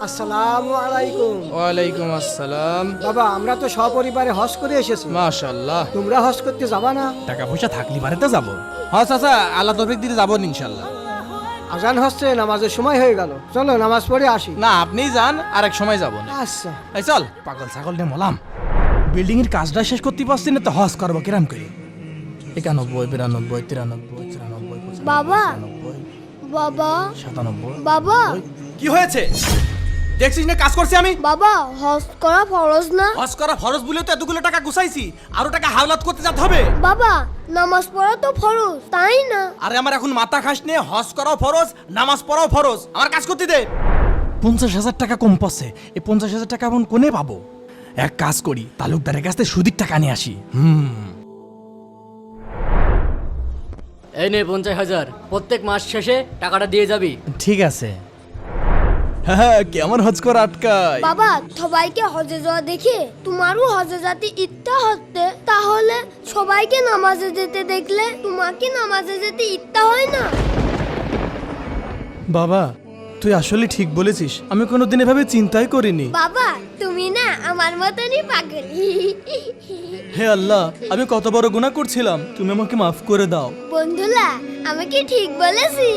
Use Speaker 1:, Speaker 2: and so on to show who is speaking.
Speaker 1: আসসালামু আলাইকুম।
Speaker 2: ওয়ালাইকুম আসসালাম।
Speaker 1: বাবা, আমরা তো সপরিবারে হজ করে এসেছি।
Speaker 2: মাশাআল্লাহ।
Speaker 1: তোমরা হজ করতে যাবা না?
Speaker 2: টাকা পয়সা থাকলে বাড়িতে যাবো। হ্যাঁ চাচা, আল্লাহ তৌফিক দিতে যাবো ইনশাআল্লাহ।
Speaker 1: আজান হচ্ছে, নামাজের সময় হয়ে গেল, চলো নামাজ পড়ে আসি।
Speaker 2: না, আপনিই যান, আর এক সময় যাবো না।
Speaker 1: আচ্ছা।
Speaker 2: এই চল, পাগল ছাগল নিয়ে মলাম। বিল্ডিং এর কাজটা শেষ করতে পারছি না তো হজ করবো কিরাম করে? 91, 92, 93, 94,
Speaker 3: বাবা
Speaker 2: 95,
Speaker 3: বাবা
Speaker 2: 97।
Speaker 3: বাবা
Speaker 2: কি হয়েছে? দেখছিস না কাজ করছি আমি?
Speaker 3: বাবা হজ করা ফরজ না?
Speaker 2: হজ করা ফরজ বলে তো এতগুলো টাকা গুছাইছি, আরো টাকা হাওলাত করতে যেতে হবে।
Speaker 3: বাবা নামাজ পড়া তো ফরজ, তাই না?
Speaker 2: আরে আমার এখন মাথা খাস নে, হজ করাও ফরজ, নামাজ পড়াও ফরজ, আমার কাজ করতে দে। 50,000 টাকা কম পাচ্ছে, এই 50,000 টাকা এখন কোনে পাবো? এক কাজ করি, তালুকদারের কাছ থেকে সুদির টাকা নিয়ে আসি।
Speaker 4: এই নে 50,000, প্রত্যেক মাস শেষে টাকাটা দিয়ে যাবি।
Speaker 2: ঠিক আছে। হ্যাঁ, কেমন হজ করা আটকায়?
Speaker 3: বাবা সবাইকে হজে যাওয়া দেখে তোমারও হজে যেতে ইচ্ছা হচ্ছে, তাহলে সবাইকে নামাজে যেতে দেখলে তোমাকে নামাজে যেতে ইচ্ছা হয় না?
Speaker 2: বাবা, তুই আসলে ঠিক বলেছিস, আমি কোনোদিন এভাবে চিন্তাই করিনি।
Speaker 3: বাবা তুমি না আমার মতনই পাগল।
Speaker 2: হে আল্লাহ, আমি কত বড় গুনাহ করছিলাম, তুমি আমাকে মাফ করে দাও।
Speaker 3: বন্ধুরা আমি কি ঠিক বলেছি?